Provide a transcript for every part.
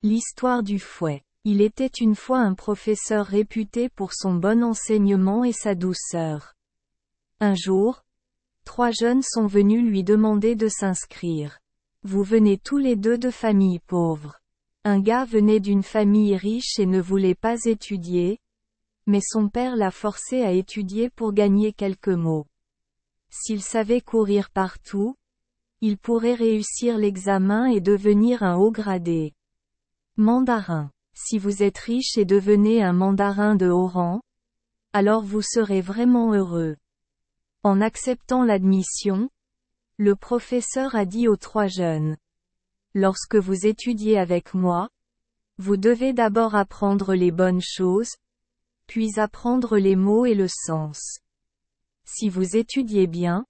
L'histoire du fouet. Il était une fois un professeur réputé pour son bon enseignement et sa douceur. Un jour, 3 jeunes sont venus lui demander de s'inscrire. Vous venez tous les deux de familles pauvres. Un gars venait d'une famille riche et ne voulait pas étudier, mais son père l'a forcé à étudier pour gagner quelques mots. S'il savait courir partout, il pourrait réussir l'examen et devenir un haut gradé. Mandarin. Si vous êtes riche et devenez un mandarin de haut rang, alors vous serez vraiment heureux. En acceptant l'admission, le professeur a dit aux 3 jeunes. Lorsque vous étudiez avec moi, vous devez d'abord apprendre les bonnes choses, puis apprendre les mots et le sens. Si vous étudiez bien,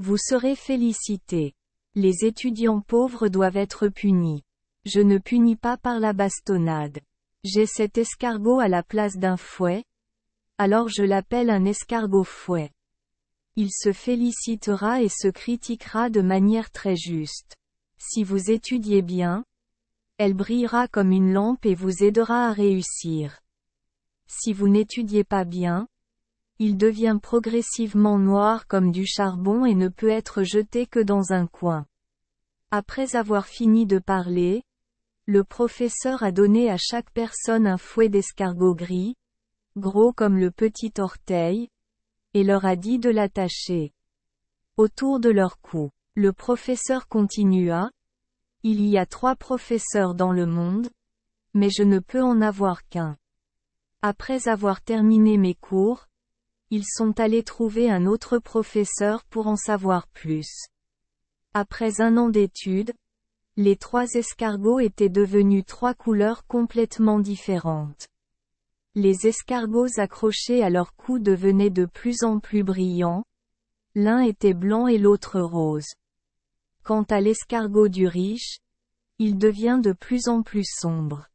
vous serez félicité. Les étudiants pauvres doivent être punis. Je ne punis pas par la bastonnade. J'ai cet escargot à la place d'un fouet, alors je l'appelle un escargot-fouet. Il se félicitera et se critiquera de manière très juste. Si vous étudiez bien, elle brillera comme une lampe et vous aidera à réussir. Si vous n'étudiez pas bien, il devient progressivement noir comme du charbon et ne peut être jeté que dans un coin. Après avoir fini de parler, le professeur a donné à chaque personne un fouet d'escargot gris, gros comme le petit orteil, et leur a dit de l'attacher autour de leur cou. Le professeur continua. Il y a 3 professeurs dans le monde, mais je ne peux en avoir qu'un. Après avoir terminé mes cours, ils sont allés trouver un autre professeur pour en savoir plus. Après 1 an d'études, les 3 escargots étaient devenus 3 couleurs complètement différentes. Les escargots accrochés à leur cou devenaient de plus en plus brillants. L'un était blanc et l'autre rose. Quant à l'escargot du riche, il devient de plus en plus sombre.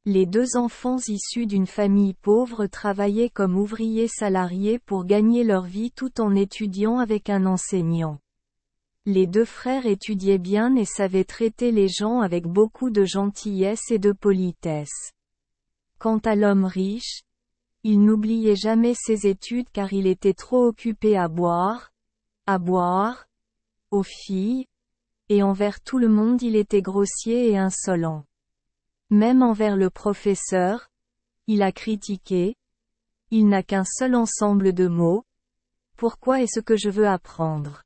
Les 2 enfants issus d'une famille pauvre travaillaient comme ouvriers salariés pour gagner leur vie tout en étudiant avec un enseignant. Les 2 frères étudiaient bien et savaient traiter les gens avec beaucoup de gentillesse et de politesse. Quant à l'homme riche, il n'oubliait jamais ses études car il était trop occupé à boire, aux filles, et envers tout le monde il était grossier et insolent. Même envers le professeur, il a critiqué. Il n'a qu'un seul ensemble de mots. Pourquoi est-ce que je veux apprendre?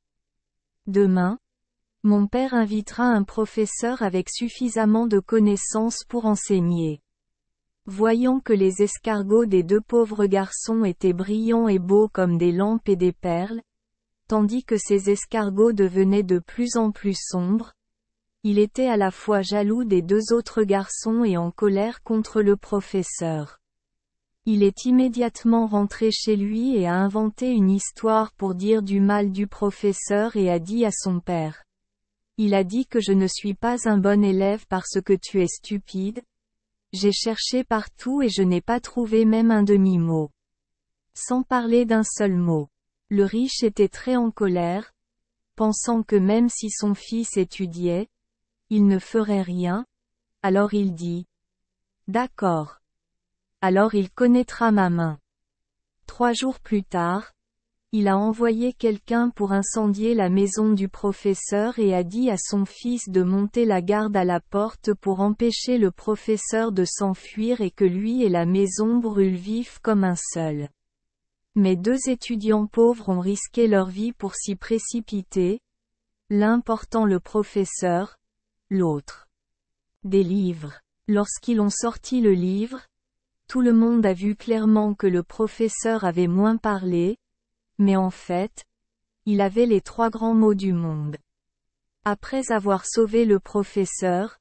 Demain, mon père invitera un professeur avec suffisamment de connaissances pour enseigner. Voyant que les escargots des 2 pauvres garçons étaient brillants et beaux comme des lampes et des perles, tandis que ces escargots devenaient de plus en plus sombres, il était à la fois jaloux des 2 autres garçons et en colère contre le professeur. Il est immédiatement rentré chez lui et a inventé une histoire pour dire du mal du professeur et a dit à son père. Il a dit que je ne suis pas un bon élève parce que tu es stupide. J'ai cherché partout et je n'ai pas trouvé même un demi-mot. Sans parler d'un seul mot. Le riche était très en colère, pensant que même si son fils étudiait, il ne ferait rien, alors il dit. D'accord. Alors il connaîtra ma main. 3 jours plus tard, il a envoyé quelqu'un pour incendier la maison du professeur et a dit à son fils de monter la garde à la porte pour empêcher le professeur de s'enfuir et que lui et la maison brûlent vifs comme un seul. Mais 2 étudiants pauvres ont risqué leur vie pour s'y précipiter, l'un portant le professeur, l'autre des livres. Lorsqu'ils ont sorti le livre, tout le monde a vu clairement que le professeur avait moins parlé, mais en fait, il avait les 3 grands mots du monde. Après avoir sauvé le professeur,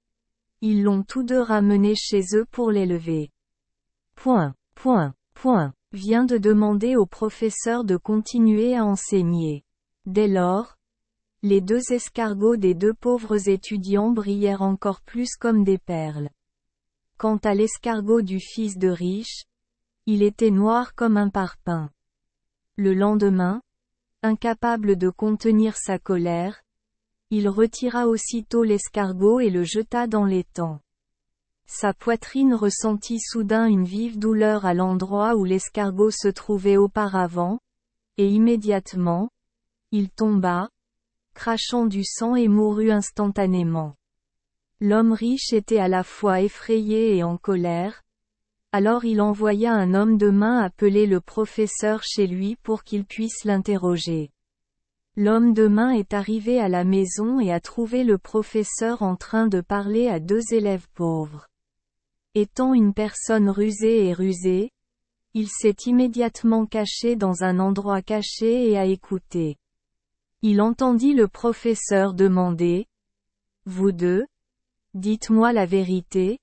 ils l'ont tous 2 ramené chez eux pour l'élever. Vient de demander au professeur de continuer à enseigner. Dès lors, les 2 escargots des 2 pauvres étudiants brillèrent encore plus comme des perles. Quant à l'escargot du fils de riche, il était noir comme un parpaing. Le lendemain, incapable de contenir sa colère, il retira aussitôt l'escargot et le jeta dans l'étang. Sa poitrine ressentit soudain une vive douleur à l'endroit où l'escargot se trouvait auparavant, et immédiatement, il tomba, crachant du sang et mourut instantanément. L'homme riche était à la fois effrayé et en colère. Alors il envoya un homme de main appeler le professeur chez lui pour qu'il puisse l'interroger. L'homme de main est arrivé à la maison et a trouvé le professeur en train de parler à deux élèves pauvres. Étant une personne rusée et rusée, il s'est immédiatement caché dans un endroit caché et a écouté. Il entendit le professeur demander « Vous deux, dites-moi la vérité,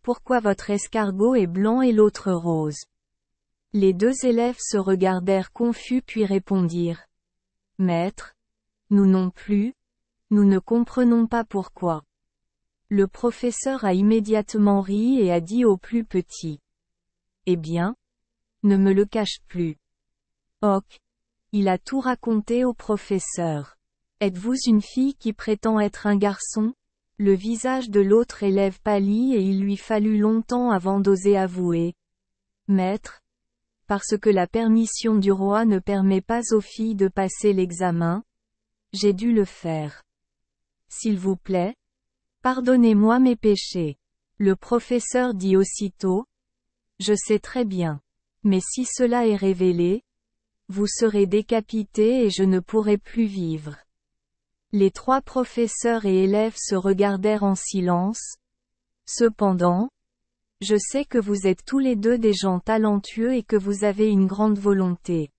pourquoi votre escargot est blanc et l'autre rose ?» Les deux élèves se regardèrent confus puis répondirent « Maître, nous non plus, nous ne comprenons pas pourquoi. » Le professeur a immédiatement ri et a dit au plus petit. Eh bien, ne me le cache plus. Ok. Il a tout raconté au professeur. Êtes-vous une fille qui prétend être un garçon? Le visage de l'autre élève pâlit et il lui fallut longtemps avant d'oser avouer. Maître, parce que la permission du roi ne permet pas aux filles de passer l'examen, j'ai dû le faire. S'il vous plaît, pardonnez-moi mes péchés. Le professeur dit aussitôt. Je sais très bien. Mais si cela est révélé, vous serez décapité et je ne pourrai plus vivre. Les trois professeurs et élèves se regardèrent en silence. Cependant, je sais que vous êtes tous les deux des gens talentueux et que vous avez une grande volonté.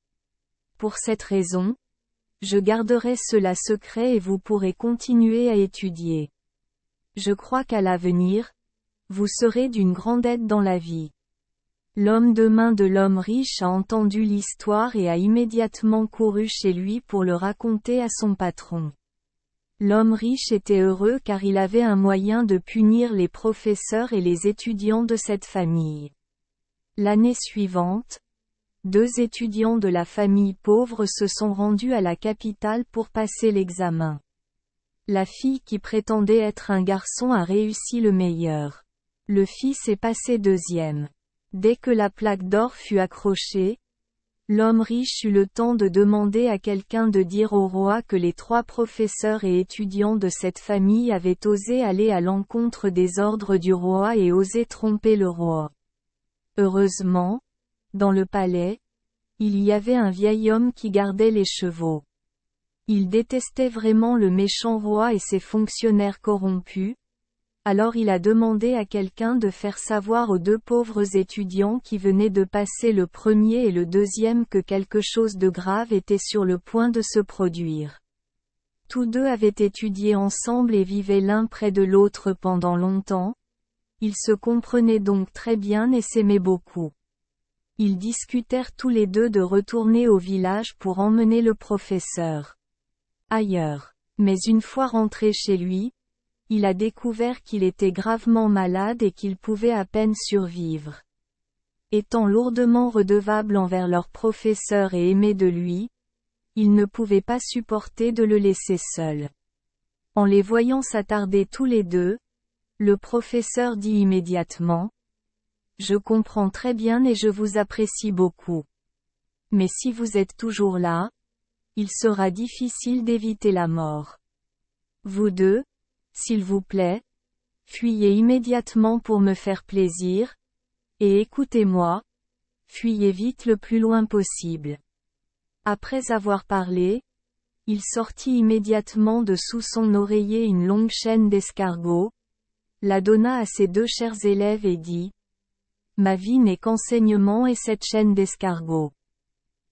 Pour cette raison, je garderai cela secret et vous pourrez continuer à étudier. Je crois qu'à l'avenir, vous serez d'une grande aide dans la vie. L'homme de main de l'homme riche a entendu l'histoire et a immédiatement couru chez lui pour le raconter à son patron. L'homme riche était heureux car il avait un moyen de punir les professeurs et les étudiants de cette famille. L'année suivante, deux étudiants de la famille pauvre se sont rendus à la capitale pour passer l'examen. La fille qui prétendait être un garçon a réussi le meilleur. Le fils est passé deuxième. Dès que la plaque d'or fut accrochée, l'homme riche eut le temps de demander à quelqu'un de dire au roi que les trois professeurs et étudiants de cette famille avaient osé aller à l'encontre des ordres du roi et osé tromper le roi. Heureusement, dans le palais, il y avait un vieil homme qui gardait les chevaux. Il détestait vraiment le méchant roi et ses fonctionnaires corrompus. Alors il a demandé à quelqu'un de faire savoir aux deux pauvres étudiants qui venaient de passer le premier et le deuxième que quelque chose de grave était sur le point de se produire. Tous deux avaient étudié ensemble et vivaient l'un près de l'autre pendant longtemps. Ils se comprenaient donc très bien et s'aimaient beaucoup. Ils discutèrent tous les deux de retourner au village pour emmener le professeur ailleurs. Mais une fois rentré chez lui, il a découvert qu'il était gravement malade et qu'il pouvait à peine survivre. Étant lourdement redevable envers leur professeur et aimé de lui, ils ne pouvaient pas supporter de le laisser seul. En les voyant s'attarder tous les deux, le professeur dit immédiatement « Je comprends très bien et je vous apprécie beaucoup. Mais si vous êtes toujours là, il sera difficile d'éviter la mort. Vous deux, s'il vous plaît, fuyez immédiatement pour me faire plaisir, et écoutez-moi, fuyez vite le plus loin possible. » Après avoir parlé, il sortit immédiatement de sous son oreiller une longue chaîne d'escargot, la donna à ses deux chers élèves et dit « Ma vie n'est qu'enseignement et cette chaîne d'escargot.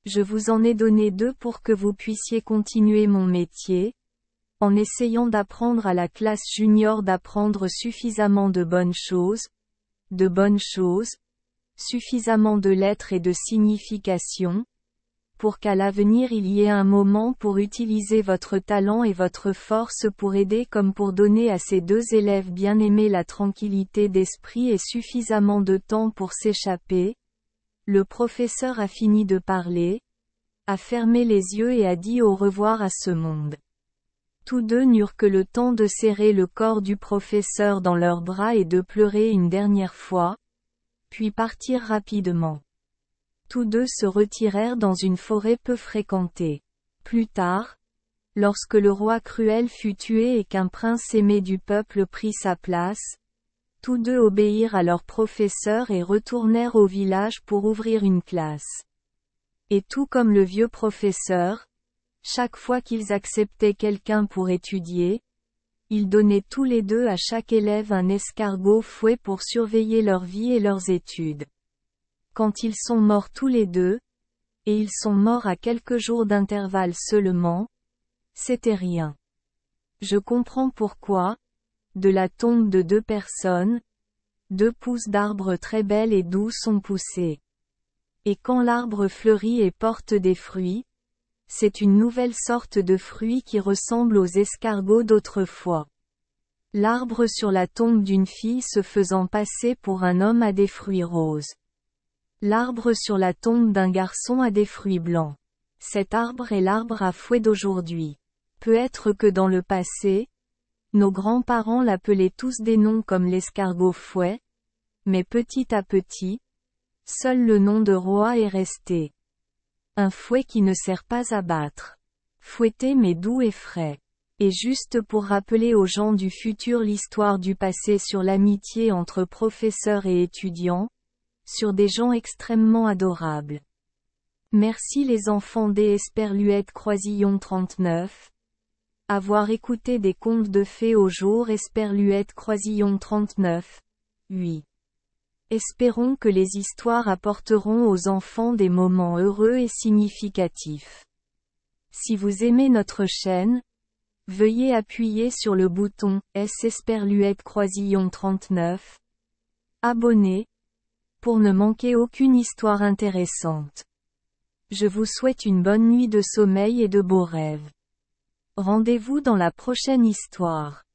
Je vous en ai donné deux pour que vous puissiez continuer mon métier, en essayant d'apprendre à la classe junior d'apprendre suffisamment de bonnes choses, suffisamment de lettres et de significations, pour qu'à l'avenir il y ait un moment pour utiliser votre talent et votre force pour aider comme pour donner à ces deux élèves bien-aimés la tranquillité d'esprit et suffisamment de temps pour s'échapper. » Le professeur a fini de parler, a fermé les yeux et a dit au revoir à ce monde. Tous deux n'eurent que le temps de serrer le corps du professeur dans leurs bras et de pleurer une dernière fois, puis partirent rapidement. Tous deux se retirèrent dans une forêt peu fréquentée. Plus tard, lorsque le roi cruel fut tué et qu'un prince aimé du peuple prit sa place, tous deux obéirent à leur professeur et retournèrent au village pour ouvrir une classe. Et tout comme le vieux professeur, chaque fois qu'ils acceptaient quelqu'un pour étudier, ils donnaient tous les deux à chaque élève un escargot fouet pour surveiller leur vie et leurs études. Quand ils sont morts tous les deux, et ils sont morts à quelques jours d'intervalle seulement, c'était rien. Je comprends pourquoi, de la tombe de deux personnes, deux pousses d'arbres très belles et doux sont poussées. Et quand l'arbre fleurit et porte des fruits, c'est une nouvelle sorte de fruit qui ressemble aux escargots d'autrefois. L'arbre sur la tombe d'une fille se faisant passer pour un homme a des fruits roses. L'arbre sur la tombe d'un garçon a des fruits blancs. Cet arbre est l'arbre à fouet d'aujourd'hui. Peut-être que dans le passé, nos grands-parents l'appelaient tous des noms comme l'escargot fouet, mais petit à petit, seul le nom de roi est resté. Un fouet qui ne sert pas à battre. Fouetté mais doux et frais. Et juste pour rappeler aux gens du futur l'histoire du passé sur l'amitié entre professeurs et étudiants, sur des gens extrêmement adorables. Merci les enfants des Esperluette Croisillon 39. Avoir écouté des contes de fées au jour Esperluette Croisillon 39. 8. Espérons que les histoires apporteront aux enfants des moments heureux et significatifs. Si vous aimez notre chaîne, veuillez appuyer sur le bouton S Esperluette Croisillon 39. Abonner, pour ne manquer aucune histoire intéressante. Je vous souhaite une bonne nuit de sommeil et de beaux rêves. Rendez-vous dans la prochaine histoire.